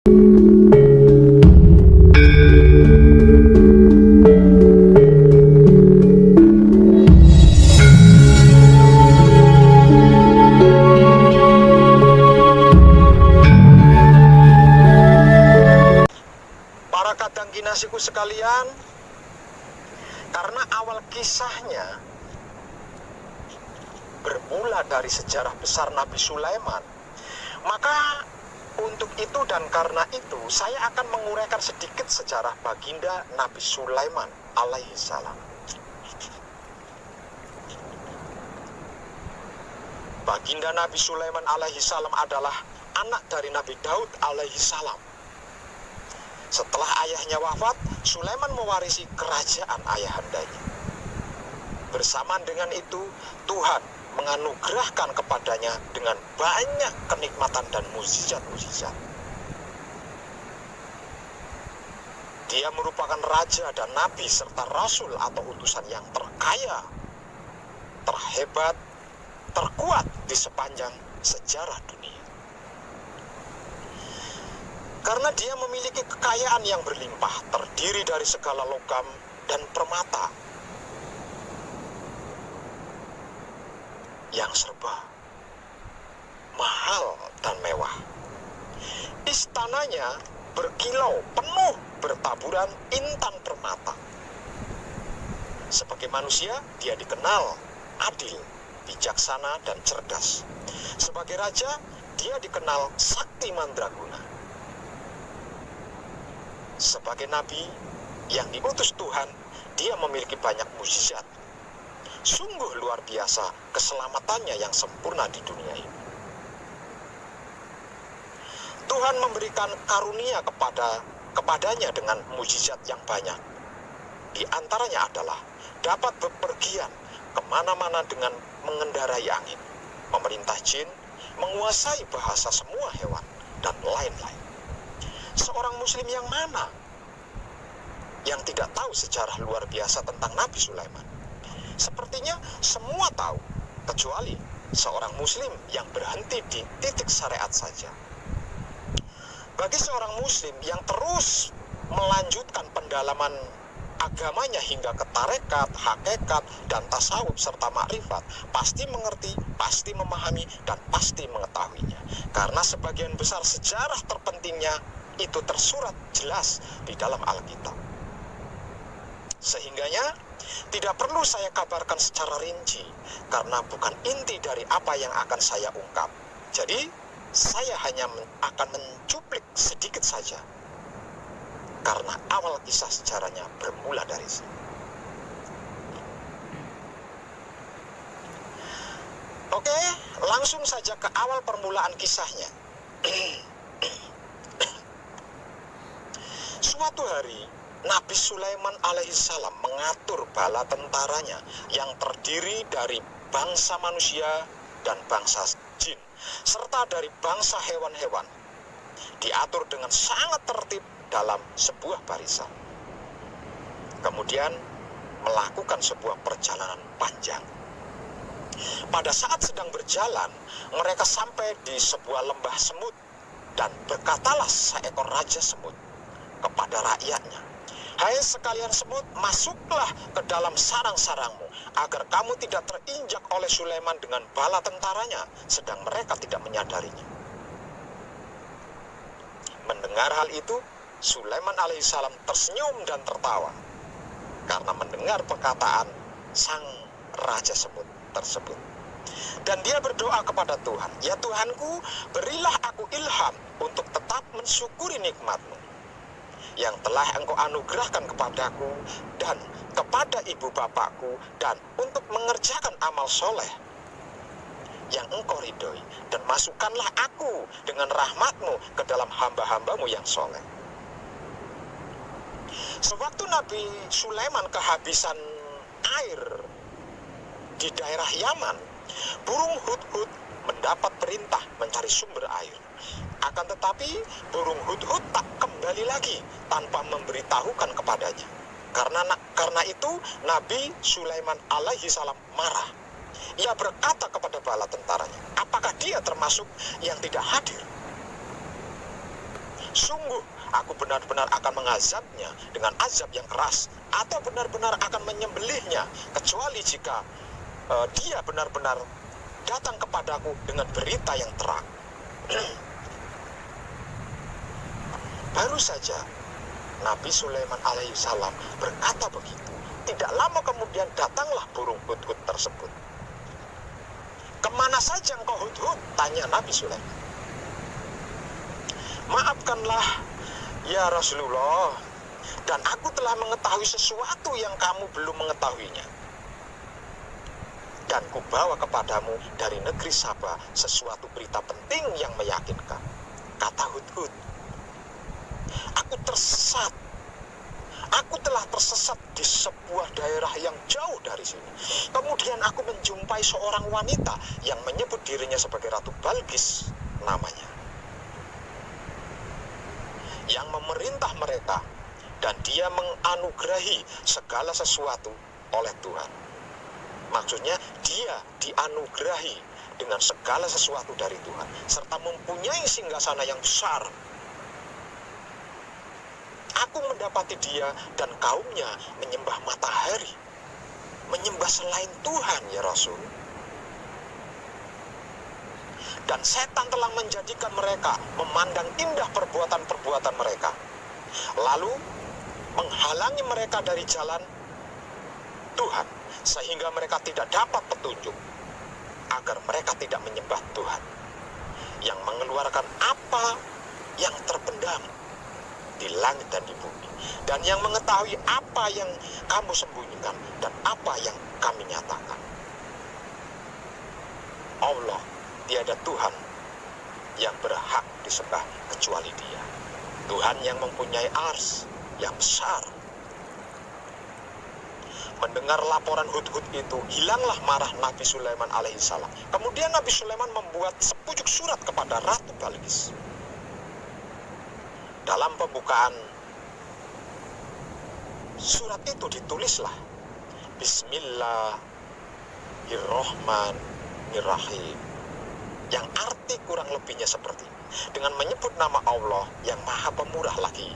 Para kadang kinasiku sekalian, karena awal kisahnya bermula dari sejarah besar Nabi Sulaiman, maka untuk itu dan karena itu saya akan menguraikan sedikit sejarah baginda Nabi Sulaiman alaihi salam. Baginda Nabi Sulaiman alaihi salam adalah anak dari Nabi Daud alaihi salam. Setelah ayahnya wafat, Sulaiman mewarisi kerajaan ayahandanya. Bersamaan dengan itu, Tuhan menganugerahkan kepadanya dengan banyak kenikmatan dan mukjizat-mukjizat. Dia merupakan raja dan nabi serta rasul atau utusan yang terkaya, terhebat, terkuat di sepanjang sejarah dunia. Karena dia memiliki kekayaan yang berlimpah, terdiri dari segala logam dan permata yang serba mahal dan mewah. Istananya berkilau penuh bertaburan intan permata. Sebagai manusia, dia dikenal adil, bijaksana, dan cerdas. Sebagai raja, dia dikenal sakti mandraguna. Sebagai nabi yang diutus Tuhan, dia memiliki banyak mukjizat. Sungguh luar biasa keselamatannya yang sempurna di dunia ini. Tuhan memberikan karunia kepadanya dengan mukjizat yang banyak. Di antaranya adalah dapat bepergian kemana-mana dengan mengendarai angin, memerintah jin, menguasai bahasa semua hewan, dan lain-lain. Seorang muslim yang mana yang tidak tahu sejarah luar biasa tentang Nabi Sulaiman? Sepertinya semua tahu, kecuali seorang muslim yang berhenti di titik syariat saja. Bagi seorang muslim yang terus melanjutkan pendalaman agamanya hingga ke tarekat, hakikat, dan tasawuf serta makrifat, pasti mengerti, pasti memahami, dan pasti mengetahuinya. Karena sebagian besar sejarah terpentingnya itu tersurat jelas di dalam Alkitab. Sehingganya tidak perlu saya kabarkan secara rinci, karena bukan inti dari apa yang akan saya ungkap. Jadi saya hanya akan mencuplik sedikit saja, karena awal kisah sejarahnya bermula dari sini. Oke, langsung saja ke awal permulaan kisahnya. Suatu hari, Nabi Sulaiman alaihissalam mengatur bala tentaranya yang terdiri dari bangsa manusia dan bangsa jin, serta dari bangsa hewan-hewan. Diatur dengan sangat tertib dalam sebuah barisan. Kemudian melakukan sebuah perjalanan panjang. Pada saat sedang berjalan, mereka sampai di sebuah lembah semut, dan berkatalah seekor raja semut kepada rakyatnya, "Hai sekalian semut, masuklah ke dalam sarang-sarangmu, agar kamu tidak terinjak oleh Sulaiman dengan bala tentaranya, sedang mereka tidak menyadarinya." Mendengar hal itu, Sulaiman alaihissalam tersenyum dan tertawa, karena mendengar perkataan sang raja semut tersebut. Dan dia berdoa kepada Tuhan, "Ya Tuhanku, berilah aku ilham untuk tetap mensyukuri nikmat-Mu yang telah Engkau anugerahkan kepadaku dan kepada ibu bapakku, dan untuk mengerjakan amal soleh yang Engkau ridhoi, dan masukkanlah aku dengan rahmat-Mu ke dalam hamba-hamba-Mu yang soleh." Sewaktu Nabi Sulaiman kehabisan air di daerah Yaman, burung hudhud mendapat perintah mencari sumber air. Akan tetapi burung hudhud tak kembali lagi tanpa memberitahukan kepadanya. Karena itu Nabi Sulaiman alaihi salam marah. Ia berkata kepada bala tentaranya, "Apakah dia termasuk yang tidak hadir?" Sungguh, aku benar-benar akan mengazabnya dengan azab yang keras, atau benar-benar akan menyembelihnya, kecuali jika dia benar-benar datang kepadaku dengan berita yang terang. Baru saja Nabi Sulaiman alaihissalam berkata begitu, tidak lama kemudian datanglah burung hudhud tersebut. Kemana saja engkau hudhud? Tanya Nabi Sulaiman. Maafkanlah ya Rasulullah, dan aku telah mengetahui sesuatu yang kamu belum mengetahuinya. Dan kubawa kepadamu dari negeri Saba sesuatu berita penting yang meyakinkan. Kata hudhud, aku tersesat. Aku telah tersesat di sebuah daerah yang jauh dari sini. Kemudian aku menjumpai seorang wanita yang menyebut dirinya sebagai Ratu Balqis namanya, yang memerintah mereka, dan dia menganugerahi segala sesuatu oleh Tuhan. Maksudnya dia dianugerahi dengan segala sesuatu dari Tuhan, serta mempunyai singgasana yang besar. Aku mendapati dia dan kaumnya menyembah matahari, menyembah selain Tuhan ya Rasul. Dan setan telah menjadikan mereka memandang indah perbuatan-perbuatan mereka, lalu menghalangi mereka dari jalan Tuhan, sehingga mereka tidak dapat petunjuk, agar mereka tidak menyembah Tuhan yang mengeluarkan apa yang terpendam di langit dan di bumi, dan yang mengetahui apa yang kamu sembunyikan dan apa yang kami nyatakan. Allah, tiada Tuhan yang berhak disembah kecuali Dia, Tuhan yang mempunyai ars yang besar. Mendengar laporan hudhud itu, hilanglah marah Nabi Sulaiman alaihissalam. Kemudian Nabi Sulaiman membuat sepucuk surat kepada Ratu Balqis. Dalam pembukaan surat itu ditulislah, Bismillahirrahmanirrahim, yang arti kurang lebihnya seperti ini, dengan menyebut nama Allah yang Maha Pemurah lagi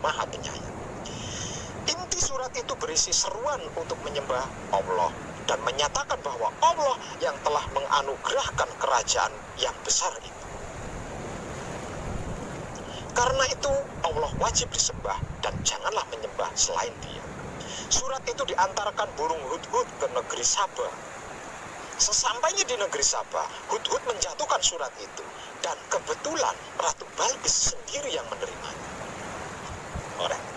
Maha Penyayang. Inti surat itu berisi seruan untuk menyembah Allah dan menyatakan bahwa Allah yang telah menganugerahkan kerajaan yang besar itu. Karena itu Allah wajib disembah dan janganlah menyembah selain Dia. Surat itu diantarkan burung hudhud ke negeri Saba. Sesampainya di negeri Saba, hudhud menjatuhkan surat itu, dan kebetulan Ratu Balqis sendiri yang menerimanya.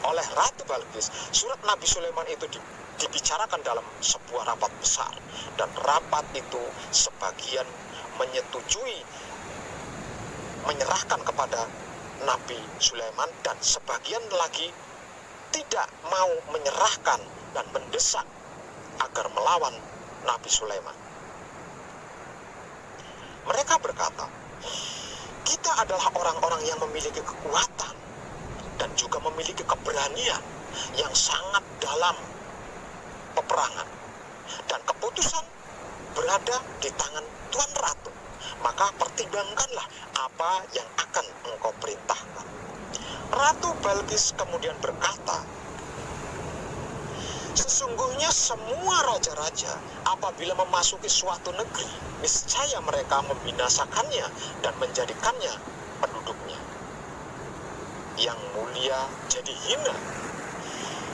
Oleh Ratu Balqis, surat Nabi Sulaiman itu dibicarakan dalam sebuah rapat besar, dan rapat itu sebagian menyetujui menyerahkan kepada Nabi Sulaiman, dan sebagian lagi tidak mau menyerahkan dan mendesak agar melawan Nabi Sulaiman. Mereka berkata, kita adalah orang-orang yang memiliki kekuatan dan juga memiliki keberanian yang sangat dalam peperangan, dan keputusan berada di tangan Tuan Ratu. Maka pertimbangkanlah apa yang akan engkau perintahkan. Ratu Balqis kemudian berkata, sesungguhnya semua raja-raja apabila memasuki suatu negeri, niscaya mereka membinasakannya dan menjadikannya penduduknya yang mulia jadi hina.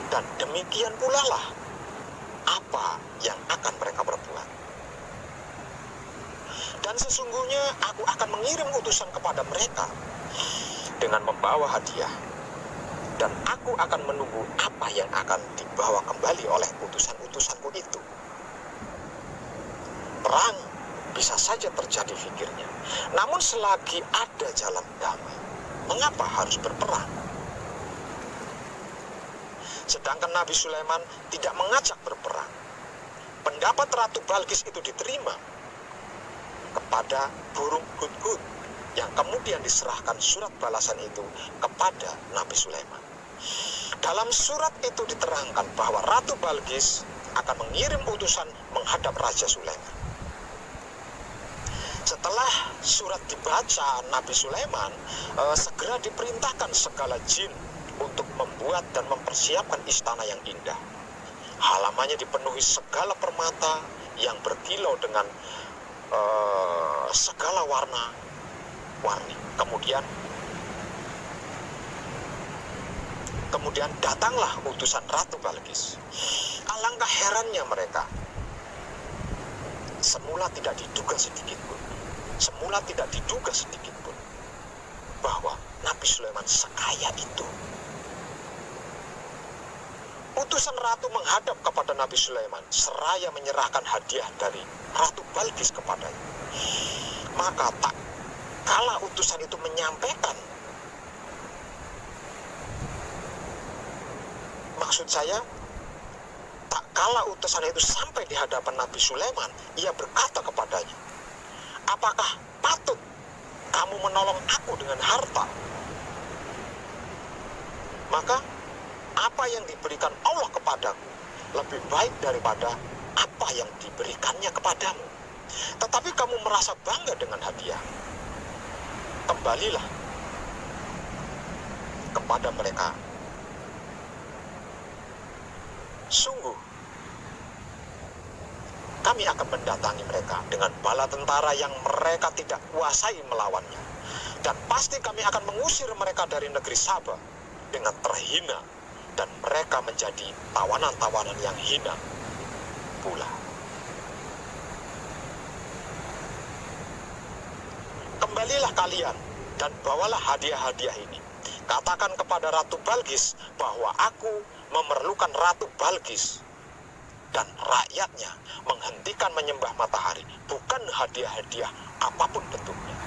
Dan demikian pula lah apa yang akan mereka perbuat. Dan sesungguhnya aku akan mengirim utusan kepada mereka dengan membawa hadiah, dan aku akan menunggu apa yang akan dibawa kembali oleh utusan-utusanku itu. Perang bisa saja terjadi, pikirnya, namun selagi ada jalan damai, mengapa harus berperang? Sedangkan Nabi Sulaiman tidak mengajak berperang. Pendapat Ratu Balqis itu diterima kepada burung hudhud, yang kemudian diserahkan surat balasan itu kepada Nabi Sulaiman. Dalam surat itu diterangkan bahwa Ratu Balqis akan mengirim utusan menghadap Raja Sulaiman. Setelah surat dibaca, Nabi Sulaiman segera diperintahkan segala jin untuk membuat dan mempersiapkan istana yang indah. Halamannya dipenuhi segala permata yang berkilau dengan segala warna-warni. Kemudian datanglah utusan Ratu Balqis. Alangkah herannya mereka. Semula tidak diduga sedikit pun bahwa Nabi Sulaiman sekaya itu. Utusan ratu menghadap kepada Nabi Sulaiman seraya menyerahkan hadiah dari Ratu Balqis kepadanya. Maka tak kala utusan itu menyampaikan, maksud saya, tak kala utusan itu sampai di hadapan Nabi Sulaiman, ia berkata kepadanya, apakah patut kamu menolong aku dengan harta? Maka apa yang diberikan Allah kepadaku lebih baik daripada apa yang diberikannya kepadamu. Tetapi kamu merasa bangga dengan hadiah. Kembalilah kepada mereka. Sungguh, kami akan mendatangi mereka dengan bala tentara yang mereka tidak kuasai melawannya. Dan pasti kami akan mengusir mereka dari negeri Saba dengan terhina, dan mereka menjadi tawanan-tawanan yang hina pula. Kembalilah kalian dan bawalah hadiah-hadiah ini. Katakan kepada Ratu Balqis bahwa aku memerlukan Ratu Balqis dan rakyatnya menghentikan menyembah matahari, bukan hadiah-hadiah apapun bentuknya.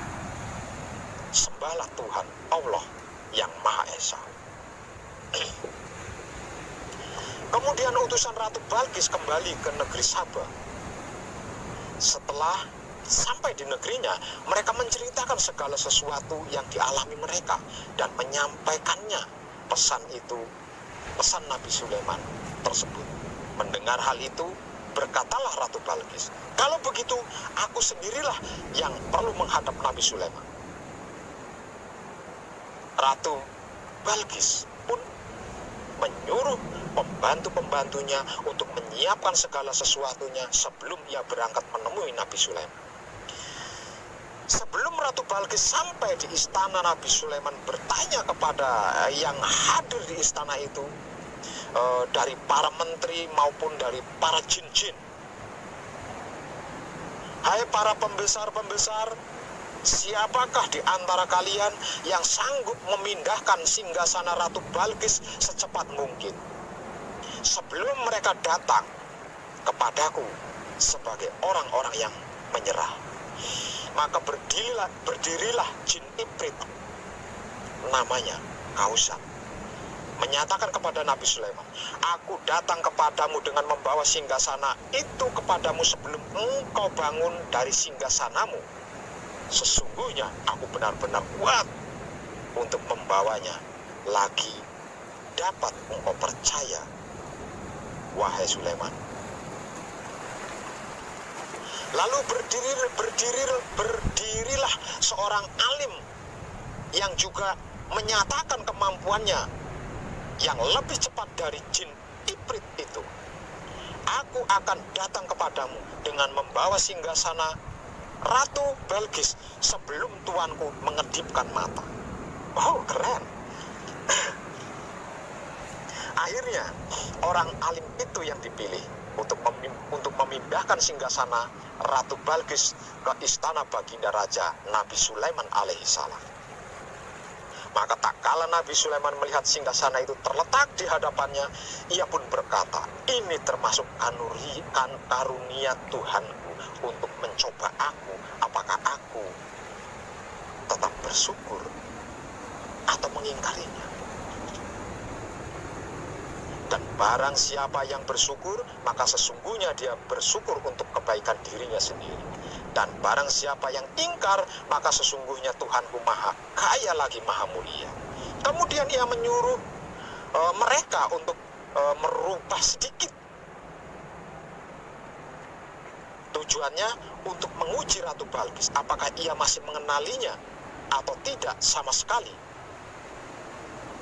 Sembahlah Tuhan Allah yang Maha Esa. Kemudian utusan Ratu Balqis kembali ke negeri Saba. Setelah sampai di negerinya, mereka menceritakan segala sesuatu yang dialami mereka dan menyampaikannya pesan Nabi Sulaiman tersebut. Mendengar hal itu, berkatalah Ratu Balqis, kalau begitu aku sendirilah yang perlu menghadap Nabi Sulaiman. Ratu Balqis pun menyuruh pembantu-pembantunya untuk menyiapkan segala sesuatunya sebelum ia berangkat menemui Nabi Sulaiman. Sebelum Ratu Balqis sampai di istana, Nabi Sulaiman bertanya kepada yang hadir di istana itu, dari para menteri maupun dari para jin-jin, hai para pembesar-pembesar, siapakah di antara kalian yang sanggup memindahkan singgasana Ratu Balqis secepat mungkin sebelum mereka datang kepadaku sebagai orang-orang yang menyerah? Maka berdirilah jin Ifrit, namanya Kausar, menyatakan kepada Nabi Sulaiman, aku datang kepadamu dengan membawa singgasana itu kepadamu sebelum engkau bangun dari singgasanamu. Sesungguhnya aku benar-benar kuat untuk membawanya lagi. Dapat engkau percaya, wahai Sulaiman. Lalu berdirilah seorang alim yang juga menyatakan kemampuannya yang lebih cepat dari jin Ifrit itu. Aku akan datang kepadamu dengan membawa singgasana Ratu Balqis sebelum tuanku mengedipkan mata. Oh, keren. Akhirnya orang alim itu yang dipilih untuk memindahkan singgasana Ratu Balqis ke istana Baginda Raja Nabi Sulaiman alaihissalam. Maka tak kala Nabi Sulaiman melihat singgasana itu terletak di hadapannya, ia pun berkata, ini termasuk karunia Tuhanku untuk mencoba aku, apakah aku tetap bersyukur atau mengingkarinya. Dan barang siapa yang bersyukur, maka sesungguhnya dia bersyukur untuk kebaikan dirinya sendiri. Dan barang siapa yang ingkar, maka sesungguhnya Tuhanku maha kaya lagi maha mulia. Kemudian ia menyuruh mereka untuk merubah sedikit Tujuannya untuk menguji Ratu Balkis apakah ia masih mengenalinya atau tidak sama sekali,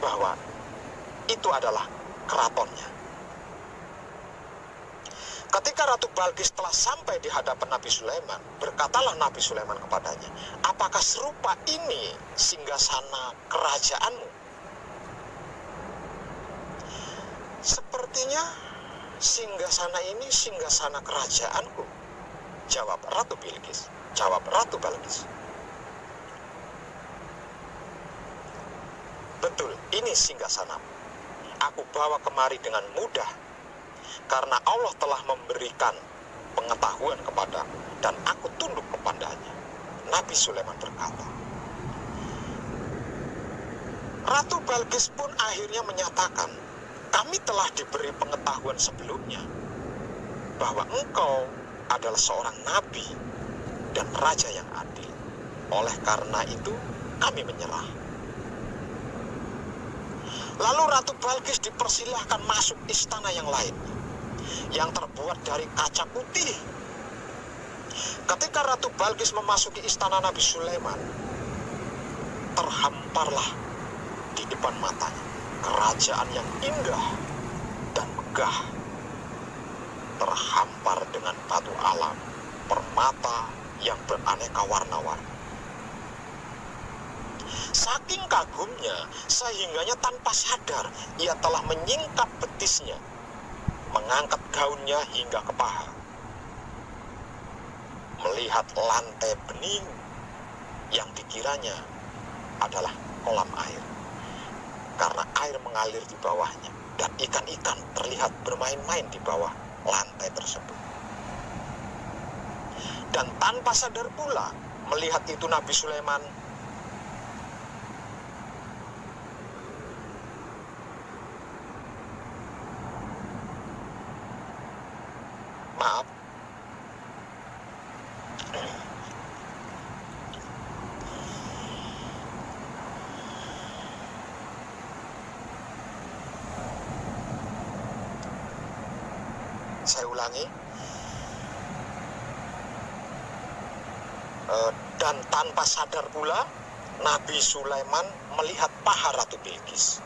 bahwa itu adalah keratonnya. Ketika Ratu Balkis telah sampai di hadapan Nabi Sulaiman, berkatalah Nabi Sulaiman kepadanya, apakah serupa ini singgasana kerajaanmu? Sepertinya singgasana ini singgasana kerajaanku, jawab Ratu Bilqis. Jawab Ratu Balkis. Betul, ini singgasanamu. Aku bawa kemari dengan mudah, karena Allah telah memberikan pengetahuan kepadaku, dan aku tunduk kepadanya. Nabi Sulaiman berkata. Ratu Balkis pun akhirnya menyatakan, kami telah diberi pengetahuan sebelumnya, bahwa engkau adalah seorang nabi dan raja yang adil. Oleh karena itu, kami menyerah. Lalu Ratu Balkis dipersilahkan masuk istana yang lain, yang terbuat dari kaca putih. Ketika Ratu Balkis memasuki istana Nabi Sulaiman, terhamparlah di depan matanya kerajaan yang indah dan megah, terhampar dengan batu alam, permata yang beraneka warna-warni. Saking kagumnya, sehingganya tanpa sadar ia telah menyingkap betisnya, mengangkat gaunnya hingga ke paha. Melihat lantai bening yang dikiranya adalah kolam air, karena air mengalir di bawahnya, dan ikan-ikan terlihat bermain-main di bawah lantai tersebut. Dan tanpa sadar pula, melihat itu Nabi Sulaiman saya ulangi, dan tanpa sadar pula Nabi Sulaiman melihat paha Ratu Bilqis.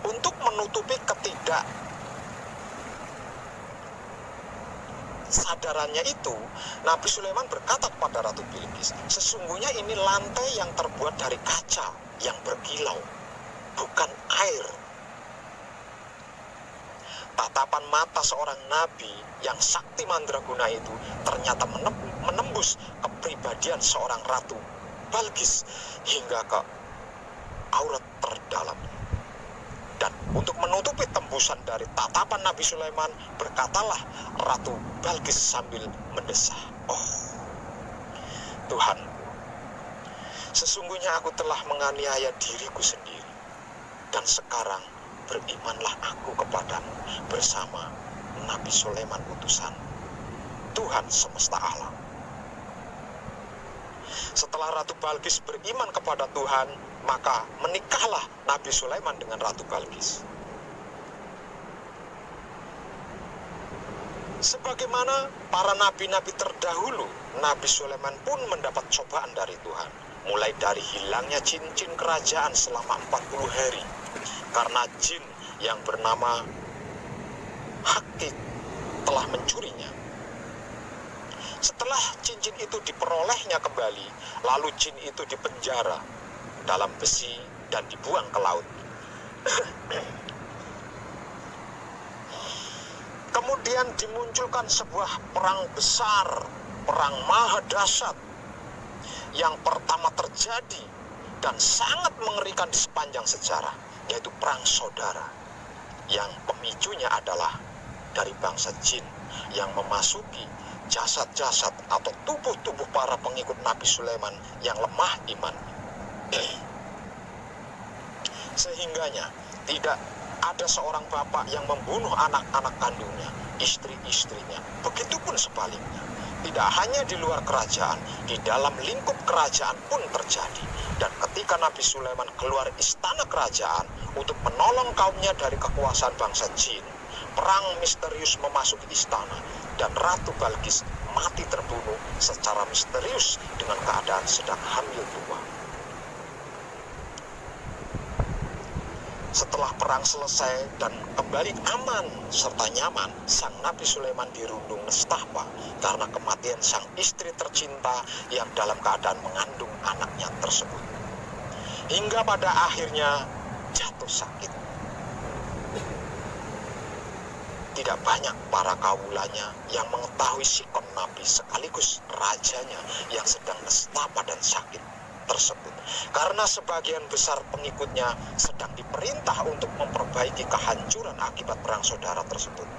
Untuk menutupi sadarannya itu, Nabi Sulaiman berkata kepada Ratu Bilqis, sesungguhnya ini lantai yang terbuat dari kaca yang berkilau, bukan air. Tatapan mata seorang nabi yang sakti mandraguna itu ternyata menembus kepribadian seorang Ratu Balqis hingga ke aurat terdalam. Dan untuk menutupi tembusan dari tatapan Nabi Sulaiman, berkatalah Ratu Balqis sambil mendesah, oh Tuhan, sesungguhnya aku telah menganiaya diriku sendiri, dan sekarang berimanlah aku kepadamu bersama Nabi Sulaiman utusan Tuhan semesta alam. Setelah Ratu Balqis beriman kepada Tuhan, maka menikahlah Nabi Sulaiman dengan Ratu Balqis. Sebagaimana para nabi-nabi terdahulu, Nabi Sulaiman pun mendapat cobaan dari Tuhan, mulai dari hilangnya cincin kerajaan selama 40 hari. Karena jin yang bernama Hakik telah mencurinya. Setelah cincin itu diperolehnya kembali, lalu jin itu dipenjara dalam besi dan dibuang ke laut. Kemudian dimunculkan sebuah perang besar, perang maha dahsyat, yang pertama terjadi dan sangat mengerikan di sepanjang sejarah, yaitu perang saudara, yang pemicunya adalah dari bangsa jin yang memasuki jasad-jasad atau tubuh-tubuh para pengikut Nabi Sulaiman yang lemah iman. Sehingganya tidak ada seorang bapak yang membunuh anak-anak kandungnya, istri-istrinya. Begitupun sebaliknya. Tidak hanya di luar kerajaan, di dalam lingkup kerajaan pun terjadi. Dan ketika Nabi Sulaiman keluar istana kerajaan untuk menolong kaumnya dari kekuasaan bangsa jin, perang misterius memasuki istana dan Ratu Balkis mati terbunuh secara misterius dengan keadaan sedang hamil tua. Setelah perang selesai dan kembali aman serta nyaman, sang Nabi Sulaiman dirundung nestapa karena kematian sang istri tercinta yang dalam keadaan mengandung anaknya tersebut. Hingga pada akhirnya jatuh sakit. Tidak banyak para kawulanya yang mengetahui sikon Nabi sekaligus rajanya yang sedang nestapa dan sakit tersebut. Karena sebagian besar pengikutnya sedang diperintah untuk memperbaiki kehancuran akibat perang saudara tersebut.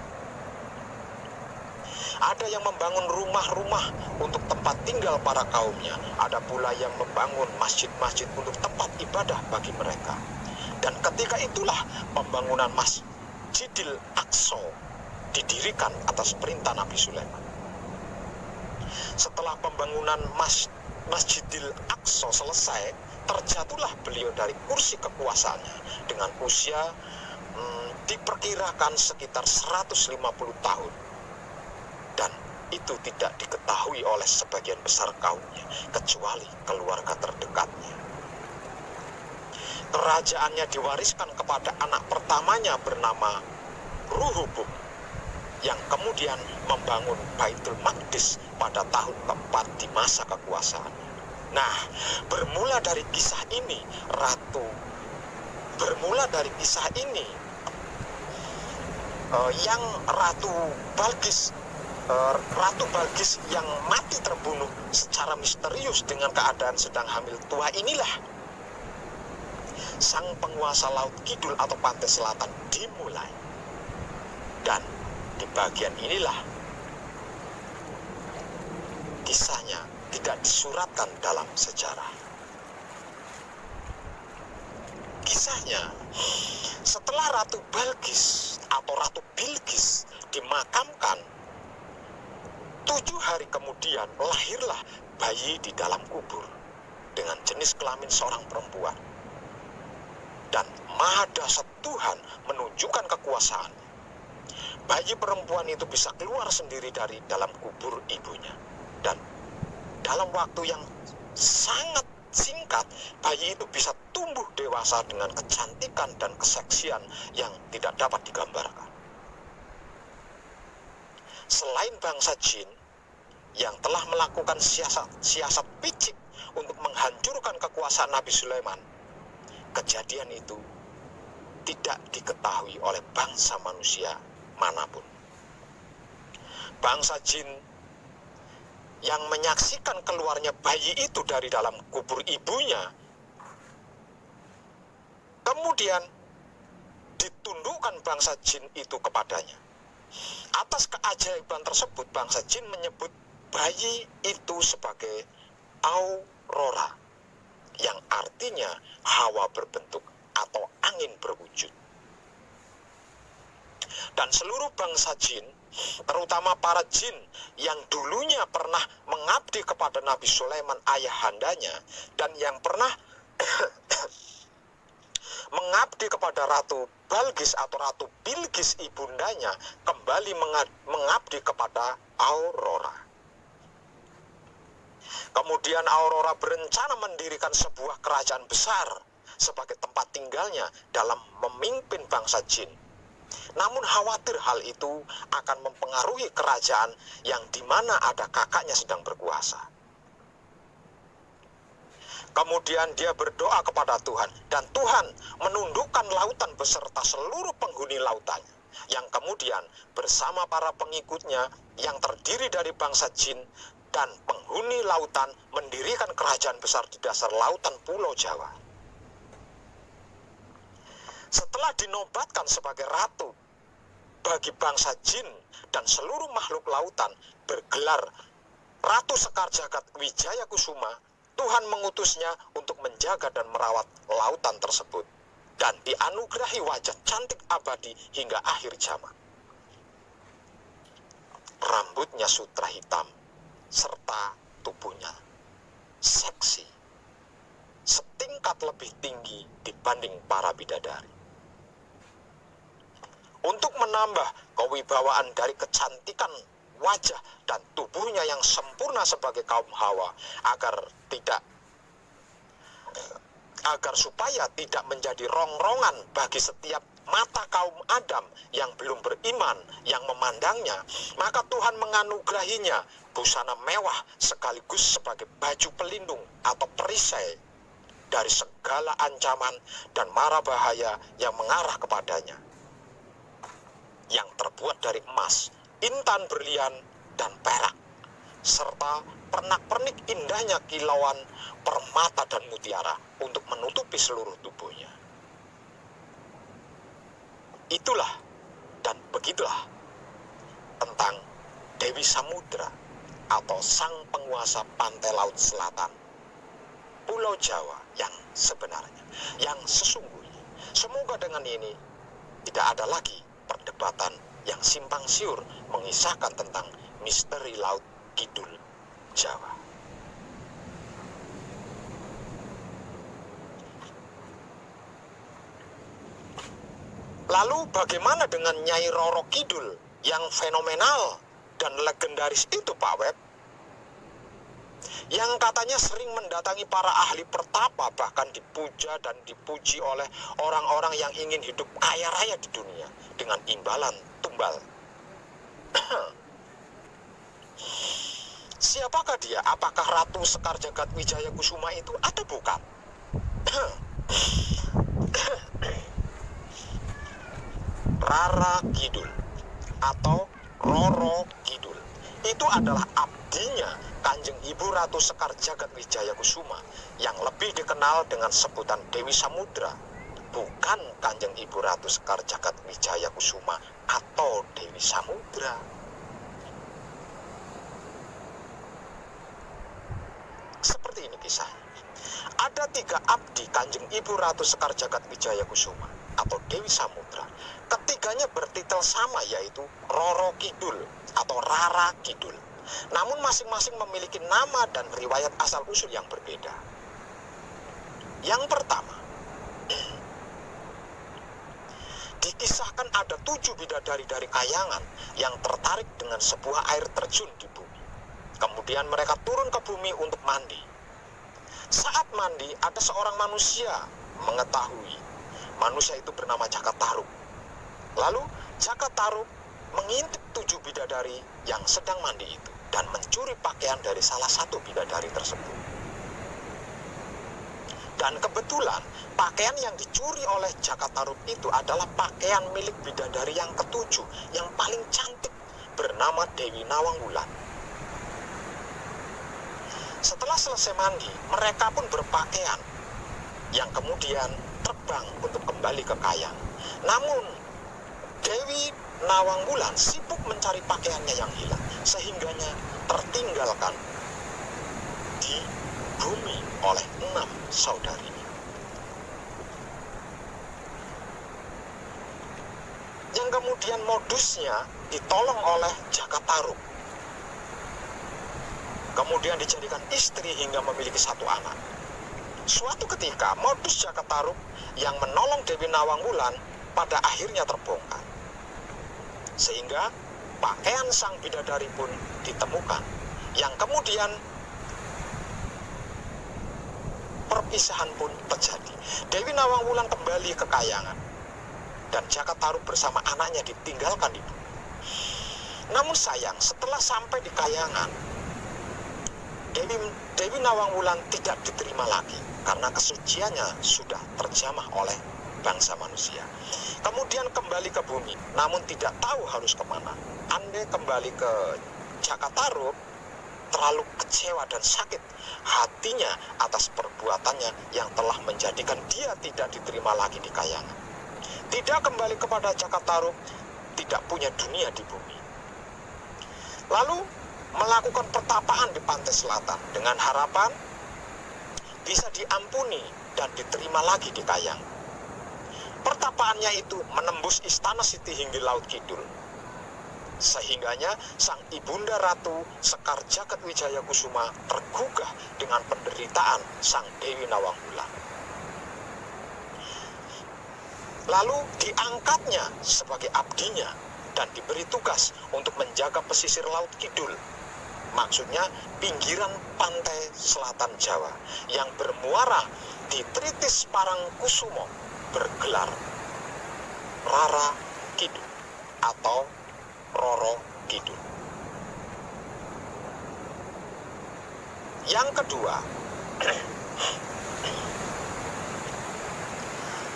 Ada yang membangun rumah-rumah untuk tempat tinggal para kaumnya. Ada pula yang membangun masjid-masjid untuk tempat ibadah bagi mereka. Dan ketika itulah pembangunan Masjidil Aqsa didirikan atas perintah Nabi Sulaiman. Setelah pembangunan Masjidil Aqsa selesai, terjatuhlah beliau dari kursi kekuasaannya dengan usia diperkirakan sekitar 150 tahun. Dan itu tidak diketahui oleh sebagian besar kaumnya, kecuali keluarga terdekatnya. Kerajaannya diwariskan kepada anak pertamanya bernama Ruhubub, yang kemudian membangun Baitul Maqdis pada tahun keempat di masa kekuasaannya. Nah, bermula dari kisah ini, yang Ratu Balkis yang mati terbunuh secara misterius dengan keadaan sedang hamil tua inilah sang penguasa Laut Kidul atau Pantai Selatan dimulai. Dan di bagian inilah kisahnya tidak disuratkan dalam sejarah. Kisahnya, setelah Ratu Balkis atau Ratu Bilqis dimakamkan, 7 hari kemudian lahirlah bayi di dalam kubur dengan jenis kelamin seorang perempuan. Dan Maha Dahsyat Tuhan menunjukkan kekuasaannya. Bayi perempuan itu bisa keluar sendiri dari dalam kubur ibunya. Dan dalam waktu yang sangat singkat, bayi itu bisa tumbuh dewasa dengan kecantikan dan keseksian yang tidak dapat digambarkan. Selain bangsa jin yang telah melakukan siasat picik untuk menghancurkan kekuasaan Nabi Sulaiman, kejadian itu tidak diketahui oleh bangsa manusia manapun. Bangsa jin yang menyaksikan keluarnya bayi itu dari dalam kubur ibunya, kemudian ditundukkan bangsa jin itu kepadanya. Atas keajaiban tersebut, bangsa jin menyebut bayi itu sebagai Aurora, yang artinya hawa berbentuk atau angin berwujud. Dan seluruh bangsa jin, terutama para jin yang dulunya pernah mengabdi kepada Nabi Sulaiman ayahandanya, dan yang pernah mengabdi kepada Ratu Balkis atau Ratu Bilqis ibundanya, kembali mengabdi kepada Aurora. Kemudian Aurora berencana mendirikan sebuah kerajaan besar sebagai tempat tinggalnya dalam memimpin bangsa jin. Namun khawatir hal itu akan mempengaruhi kerajaan yang dimana ada kakaknya sedang berkuasa. Kemudian dia berdoa kepada Tuhan, dan Tuhan menundukkan lautan beserta seluruh penghuni lautannya, yang kemudian bersama para pengikutnya yang terdiri dari bangsa jin dan penghuni lautan mendirikan kerajaan besar di dasar lautan Pulau Jawa. Setelah dinobatkan sebagai ratu bagi bangsa jin dan seluruh makhluk lautan bergelar Ratu Sekar Jagat Wijaya Kusuma, Tuhan mengutusnya untuk menjaga dan merawat lautan tersebut dan dianugerahi wajah cantik abadi hingga akhir zaman. Rambutnya sutra hitam serta tubuhnya seksi, setingkat lebih tinggi dibanding para bidadari. Untuk menambah kewibawaan dari kecantikan wajah dan tubuhnya yang sempurna sebagai kaum Hawa, agar supaya tidak menjadi rongrongan bagi setiap mata kaum Adam yang belum beriman, yang memandangnya. Maka Tuhan menganugerahinya busana mewah sekaligus sebagai baju pelindung atau perisai dari segala ancaman dan mara bahaya yang mengarah kepadanya, yang terbuat dari emas, intan, berlian, dan perak, serta pernak-pernik indahnya kilauan permata dan mutiara untuk menutupi seluruh tubuhnya. Itulah dan begitulah tentang Dewi Samudra atau sang penguasa pantai laut selatan, Pulau Jawa yang sebenarnya, yang sesungguhnya. Semoga dengan ini tidak ada lagi perdebatan yang simpang siur mengisahkan tentang misteri Laut Kidul Jawa. Lalu bagaimana dengan Nyai Roro Kidul yang fenomenal dan legendaris itu, Pak Web? Yang katanya sering mendatangi para ahli pertapa, bahkan dipuja dan dipuji oleh orang-orang yang ingin hidup kaya raya di dunia dengan imbalan tumbal. Siapakah dia? Apakah Ratu Sekar Jagat Wijaya Kusuma itu atau bukan? Rara Kidul atau Roro Kidul itu adalah abdinya Kanjeng Ibu Ratu Sekar Jagat Wijaya Kusuma yang lebih dikenal dengan sebutan Dewi Samudra, bukan Kanjeng Ibu Ratu Sekar Jagat Wijaya Kusuma atau Dewi Samudra. Seperti ini kisahnya. Ada 3 abdi Kanjeng Ibu Ratu Sekar Jagat Wijaya Kusuma atau Dewi Samudra. Ketiganya bertitel sama, yaitu Roro Kidul atau Rara Kidul. Namun masing-masing memiliki nama dan riwayat asal-usul yang berbeda. Yang pertama, dikisahkan ada 7 bidadari dari Kayangan yang tertarik dengan sebuah air terjun di bumi. Kemudian mereka turun ke bumi untuk mandi. Saat mandi, ada seorang manusia mengetahui manusia itu bernama Jakatarub. Lalu Jakatarub mengintip 7 bidadari yang sedang mandi itu dan mencuri pakaian dari salah satu bidadari tersebut. Dan kebetulan pakaian yang dicuri oleh Jakatarub itu adalah pakaian milik bidadari yang ke-7 yang paling cantik, bernama Dewi Nawangwulan. Setelah selesai mandi, mereka pun berpakaian yang kemudian terbang untuk kembali ke Kayang. Namun Dewi Nawangwulan sibuk mencari pakaiannya yang hilang, sehingganya tertinggalkan di bumi oleh 6 saudarinya. Yang kemudian modusnya ditolong oleh Jakatarub. Kemudian dijadikan istri hingga memiliki 1 anak. Suatu ketika modus Jakatarub yang menolong Dewi Nawangwulan pada akhirnya terbongkar. Sehingga pakaian sang bidadari pun ditemukan, yang kemudian perpisahan pun terjadi. Dewi Nawangwulan kembali ke Kayangan dan Jakatarub bersama anaknya ditinggalkan di bumi. Namun sayang, setelah sampai di Kayangan, Dewi Nawangwulan tidak diterima lagi karena kesuciannya sudah terjamah oleh bangsa manusia. Kemudian kembali ke bumi, namun tidak tahu harus kemana. Andai kembali ke Jakatarub, terlalu kecewa dan sakit hatinya atas perbuatannya yang telah menjadikan dia tidak diterima lagi di Kayangan. Tidak kembali kepada Jakatarub, tidak punya dunia di bumi. Lalu melakukan pertapaan di pantai selatan dengan harapan bisa diampuni dan diterima lagi di Kayang. Pertapaannya itu menembus istana Siti hingga Laut Kidul. Sehingganya sang ibunda Ratu Sekar Jagat Wijaya Kusuma tergugah dengan penderitaan sang Dewi Nawangwulan. Lalu diangkatnya sebagai abdinya dan diberi tugas untuk menjaga pesisir Laut Kidul. Maksudnya pinggiran pantai selatan Jawa yang bermuara di Tritis Parangkusumo bergelar Rara Kidul atau Roro Kidul. Yang kedua,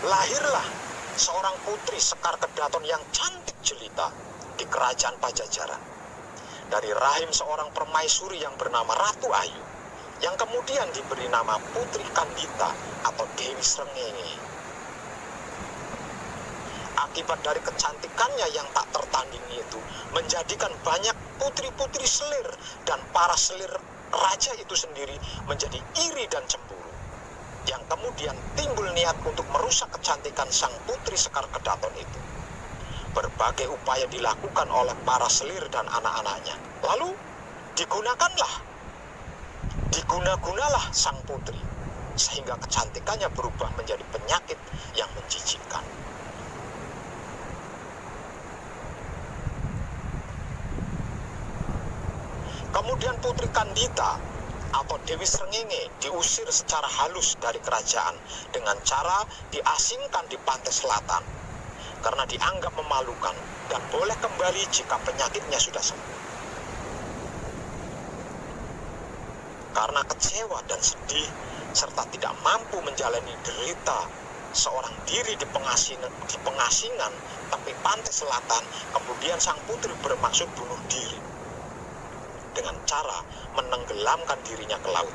lahirlah seorang putri Sekar Kedaton yang cantik jelita di kerajaan Pajajaran dari rahim seorang permaisuri yang bernama Ratu Ayu, yang kemudian diberi nama Putri Kandita atau Dewi Srengenge. Akibat dari kecantikannya yang tak tertandingi itu menjadikan banyak putri-putri selir dan para selir raja itu sendiri menjadi iri dan cemburu, yang kemudian timbul niat untuk merusak kecantikan sang putri Sekar Kedaton itu. Berbagai upaya dilakukan oleh para selir dan anak-anaknya. Lalu diguna-gunalah sang putri, sehingga kecantikannya berubah menjadi penyakit yang menjijikkan. Kemudian Putri Kandita atau Dewi Srengenge diusir secara halus dari kerajaan dengan cara diasingkan di pantai selatan karena dianggap memalukan dan boleh kembali jika penyakitnya sudah sembuh. Karena kecewa dan sedih serta tidak mampu menjalani derita seorang diri di pengasingan tepi pantai selatan, kemudian sang putri bermaksud bunuh diri dengan cara menenggelamkan dirinya ke laut.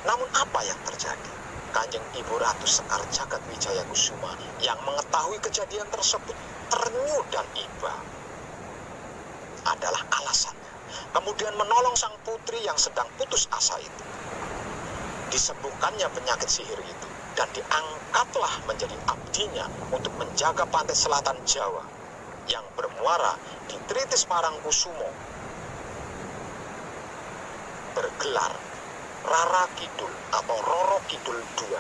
Namun apa yang terjadi? Kanjeng Ibu Ratu Sekar Jagatwijaya Kusuma yang mengetahui kejadian tersebut ternyuh dan iba. Adalah alasannya. Kemudian menolong sang putri yang sedang putus asa itu. Disembuhkannya penyakit sihir itu dan diangkatlah menjadi abdinya untuk menjaga pantai selatan Jawa yang bermuara di Tritis Parangkusumo bergelar Rara Kidul atau Roro Kidul II.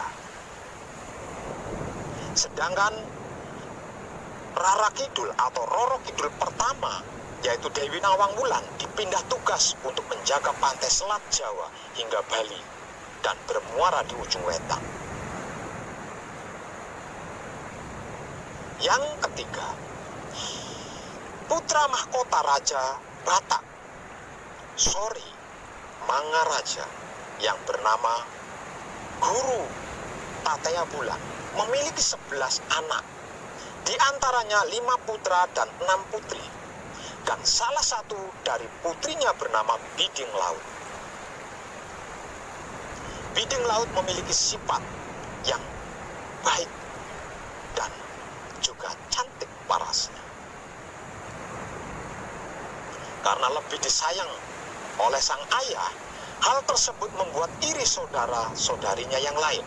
Sedangkan Rara Kidul atau Roro Kidul pertama, yaitu Dewi Nawang Wulan, dipindah tugas untuk menjaga pantai selat Jawa hingga Bali dan bermuara di ujung wetan. Yang ketiga, putra mahkota Raja Batak, Sori Mangaraja, yang bernama Guru Tatea Bulan, memiliki 11 anak, di antaranya 5 putra dan 6 putri, dan salah satu dari putrinya bernama Biding Laut. Biding Laut memiliki sifat yang baik dan juga cantik parasnya. Karena lebih disayang oleh sang ayah, hal tersebut membuat iri saudara-saudarinya yang lain.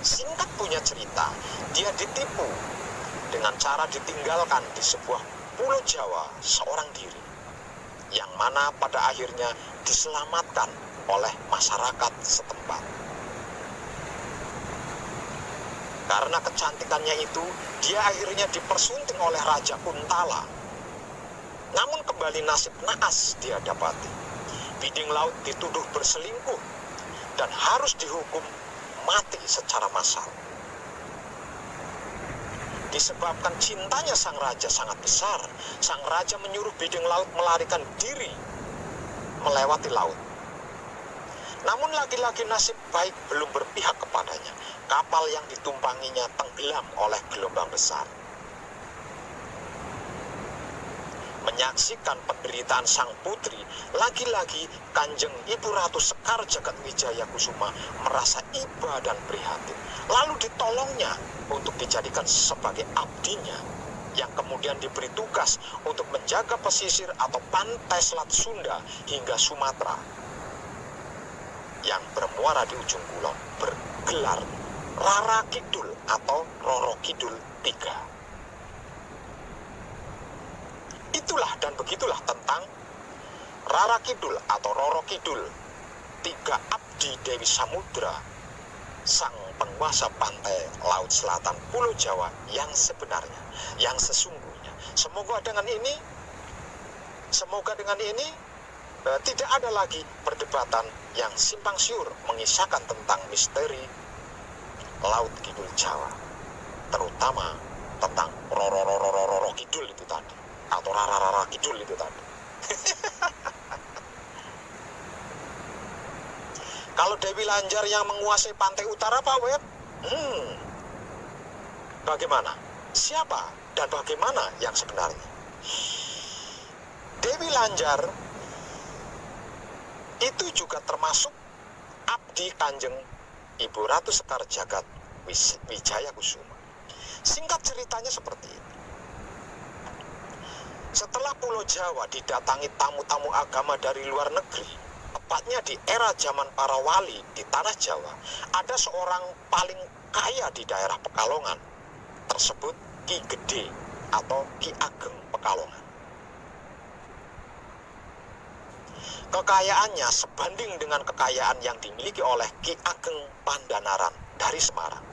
Singkat punya cerita, dia ditipu dengan cara ditinggalkan di sebuah pulau Jawa seorang diri, yang mana pada akhirnya diselamatkan oleh masyarakat setempat. Karena kecantikannya itu, dia akhirnya dipersunting oleh Raja Kuntala. Namun kembali nasib naas dia dapati. Biding Laut dituduh berselingkuh dan harus dihukum mati secara massal. Disebabkan cintanya sang raja sangat besar, sang raja menyuruh Biding Laut melarikan diri melewati laut. Namun lagi-lagi nasib baik belum berpihak kepadanya. Kapal yang ditumpanginya tenggelam oleh gelombang besar. Menyaksikan penderitaan sang putri, lagi-lagi Kanjeng Ibu Ratu Sekar Jagatwijaya Kusuma merasa iba dan prihatin. Lalu ditolongnya untuk dijadikan sebagai abdinya, yang kemudian diberi tugas untuk menjaga pesisir atau pantai selat Sunda hingga Sumatera, yang bermuara di ujung kulon bergelar Rara Kidul atau Roro Kidul III. Itulah dan begitulah tentang Rara Kidul atau Roro Kidul, 3 abdi Dewi Samudra, sang penguasa pantai Laut Selatan Pulau Jawa yang sebenarnya, yang sesungguhnya. Semoga dengan ini tidak ada lagi perdebatan yang simpang siur mengisahkan tentang misteri Laut Kidul Jawa, terutama tentang Roro Kidul itu tadi, atau Rara Kidul itu tadi. Kalau Dewi Lanjar yang menguasai pantai utara, Pak Web, bagaimana? Siapa dan bagaimana yang sebenarnya? Dewi Lanjar itu juga termasuk abdi Kanjeng Ibu Ratu Sekar Jagat Wijaya Kusuma. Singkat ceritanya seperti ini. Setelah Pulau Jawa didatangi tamu-tamu agama dari luar negeri, tepatnya di era zaman para wali di tanah Jawa, ada seorang paling kaya di daerah Pekalongan, tersebut Ki Gede atau Ki Ageng Pekalongan. Kekayaannya sebanding dengan kekayaan yang dimiliki oleh Ki Ageng Pandanaran dari Semarang.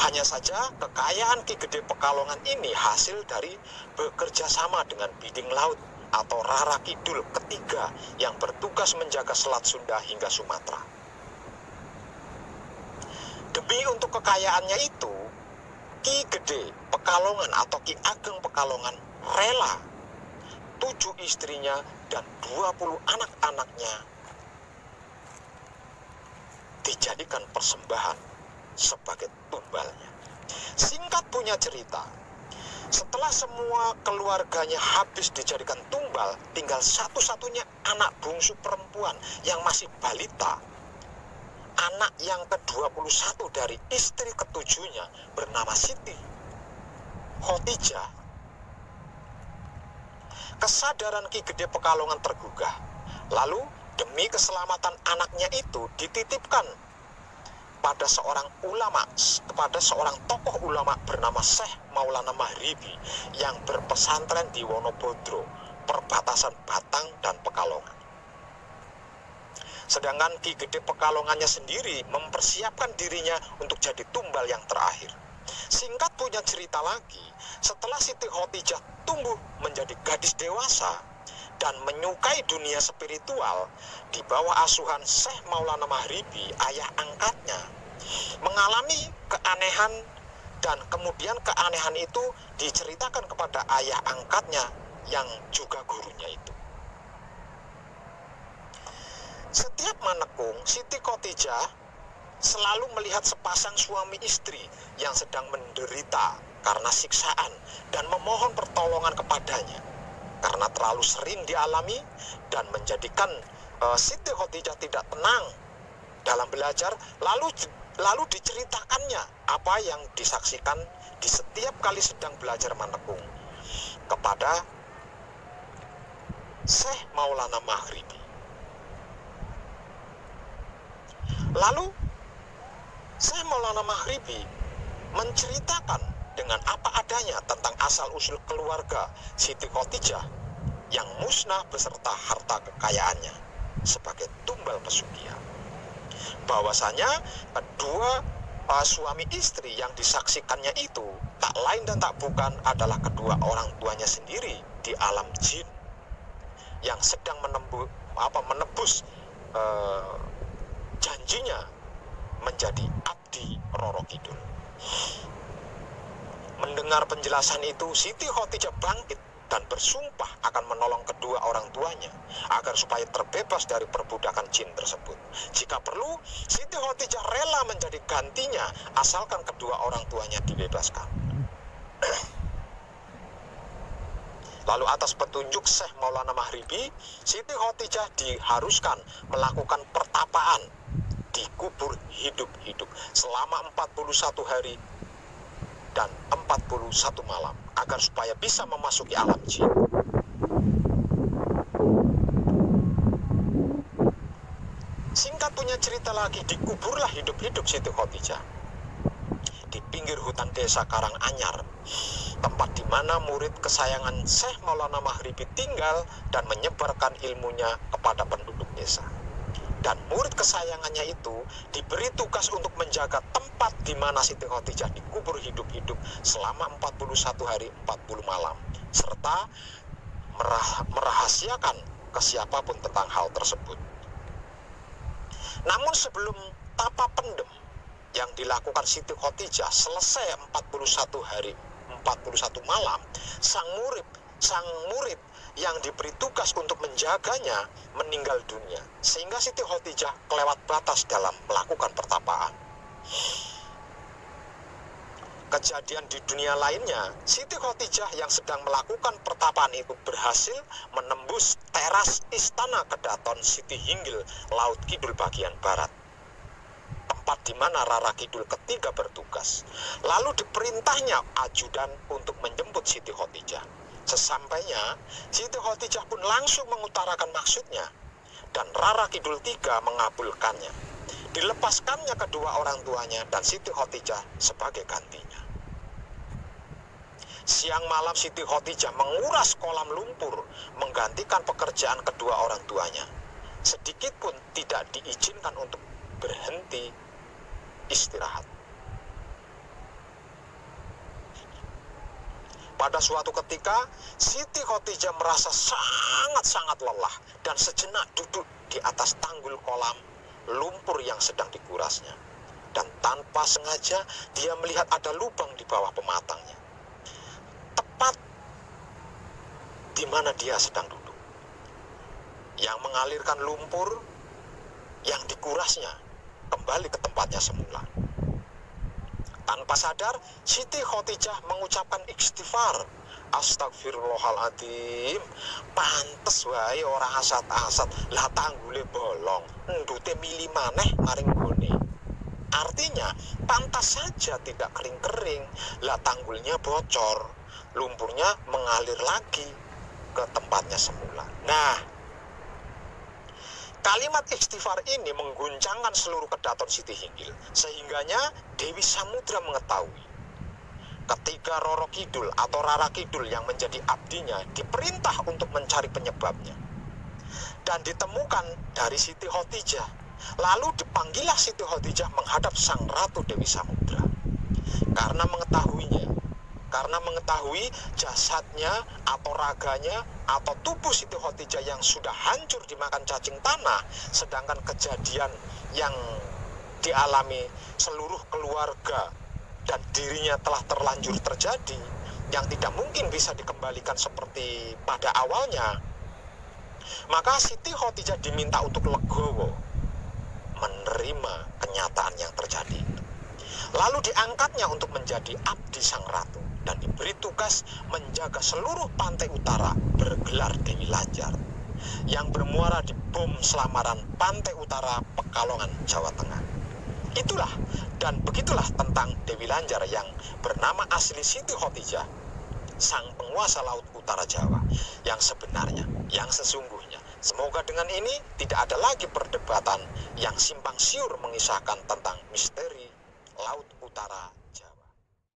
Hanya saja kekayaan Ki Gede Pekalongan ini hasil dari bekerja sama dengan Biding Laut atau Rara Kidul ketiga yang bertugas menjaga Selat Sunda hingga Sumatera. Demi untuk kekayaannya itu, Ki Gede Pekalongan atau Ki Ageng Pekalongan rela 7 istrinya dan 20 anak-anaknya dijadikan persembahan sebagai tumbalnya. Singkat punya cerita, setelah semua keluarganya habis dijadikan tumbal, tinggal satu-satunya anak bungsu perempuan yang masih balita. Anak yang ke-21 dari istri ketujuhnya bernama Siti Khotijah. Kesadaran Ki Gede Pekalongan tergugah. Lalu demi keselamatan anaknya itu dititipkan pada seorang ulama, kepada seorang tokoh ulama bernama Syekh Maulana Mahribi yang berpesantren di Wonobodro, perbatasan Batang dan Pekalongan. Sedangkan Ki Gede Pekalongannya sendiri mempersiapkan dirinya untuk jadi tumbal yang terakhir. Singkat punya cerita lagi, setelah Siti Khotijah tumbuh menjadi gadis dewasa dan menyukai dunia spiritual di bawah asuhan Syekh Maulana Mahribi, ayah angkatnya, mengalami keanehan dan kemudian keanehan itu diceritakan kepada ayah angkatnya yang juga gurunya itu. Setiap manekung, Siti Khotijah selalu melihat sepasang suami istri yang sedang menderita karena siksaan dan memohon pertolongan kepadanya. Karena terlalu sering dialami dan menjadikan Siti Khotijah tidak tenang dalam belajar, lalu diceritakannya apa yang disaksikan di setiap kali sedang belajar manekung kepada Syekh Maulana Mahribi. Lalu Syekh Maulana Mahribi menceritakan dengan apa adanya tentang asal-usul keluarga Siti Khotijah yang musnah beserta harta kekayaannya sebagai tumbal pesugihan. Bahwasanya kedua suami istri yang disaksikannya itu tak lain dan tak bukan adalah kedua orang tuanya sendiri di alam jin yang sedang menebus janjinya menjadi abdi Roro Kidul. Mendengar penjelasan itu, Siti Khotijah bangkit dan bersumpah akan menolong kedua orang tuanya agar supaya terbebas dari perbudakan jin tersebut. Jika perlu, Siti Khotijah rela menjadi gantinya asalkan kedua orang tuanya dibebaskan. Lalu atas petunjuk Syekh Maulana Mahribi, Siti Khotijah diharuskan melakukan pertapaan di kubur hidup-hidup selama 41 hari dan 41 malam agar supaya bisa memasuki alam jin. Singkat punya cerita lagi, dikuburlah hidup-hidup Siti Khotijah di pinggir hutan desa Karanganyar, tempat di mana murid kesayangan Syekh Maulana Mahribi tinggal dan menyebarkan ilmunya kepada penduduk desa. Dan murid kesayangannya itu diberi tugas untuk menjaga tempat di mana Siti Khadijah dikubur hidup-hidup selama 41 hari 40 malam, serta merahasiakan ke siapapun tentang hal tersebut. Namun sebelum tapa pendem yang dilakukan Siti Khadijah selesai 41 hari 41 malam, sang murid yang diberi tugas untuk menjaganya meninggal dunia, sehingga Siti Khadijah kelewat batas dalam melakukan pertapaan. Kejadian di dunia lainnya, Siti Khadijah yang sedang melakukan pertapaan itu berhasil menembus teras istana Kedaton Siti Hinggil Laut Kidul bagian barat, tempat di mana Rara Kidul ketiga bertugas. Lalu diperintahnya ajudan untuk menjemput Siti Khadijah. Sesampainya, Siti Khadijah pun langsung mengutarakan maksudnya, dan Rara Kidul III mengabulkannya. Dilepaskannya kedua orang tuanya dan Siti Khadijah sebagai gantinya. Siang malam Siti Khadijah menguras kolam lumpur, menggantikan pekerjaan kedua orang tuanya. Sedikit pun tidak diizinkan untuk berhenti istirahat. Pada suatu ketika, Siti Khadijah merasa sangat-sangat lelah dan sejenak duduk di atas tanggul kolam lumpur yang sedang dikurasnya. Dan tanpa sengaja, dia melihat ada lubang di bawah pematangnya, tepat di mana dia sedang duduk, yang mengalirkan lumpur yang dikurasnya kembali ke tempatnya semula. Tanpa sadar, Siti Khadijah mengucapkan istighfar. Astagfirullahaladzim, pantes wae ora asat-asat, lah tanggule bolong, endute mili maneh maring gone. Artinya, pantas saja tidak kering-kering, lah tanggulnya bocor, lumpurnya mengalir lagi ke tempatnya semula. Nah, kalimat istighfar ini mengguncangkan seluruh Kedaton Siti Hinggil, sehingganya Dewi Samudra mengetahui ketika Roro Kidul atau Rara Kidul yang menjadi abdinya diperintah untuk mencari penyebabnya, dan ditemukan dari Siti Khadijah. Lalu dipanggillah Siti Khadijah menghadap sang Ratu Dewi Samudra. Karena mengetahui jasadnya atau raganya atau tubuh Siti Khadijah yang sudah hancur dimakan cacing tanah, sedangkan kejadian yang dialami seluruh keluarga dan dirinya telah terlanjur terjadi, yang tidak mungkin bisa dikembalikan seperti pada awalnya, maka Siti Khadijah diminta untuk legowo menerima kenyataan yang terjadi itu. Lalu diangkatnya untuk menjadi abdi sang ratu dan diberi tugas menjaga seluruh pantai utara bergelar Dewi Lanjar yang bermuara di Bom Selamaran pantai utara Pekalongan, Jawa Tengah. Itulah dan begitulah tentang Dewi Lanjar yang bernama asli Siti Khadijah, sang penguasa laut utara Jawa yang sebenarnya, yang sesungguhnya. Semoga dengan ini tidak ada lagi perdebatan yang simpang siur mengisahkan tentang misteri Laut Utara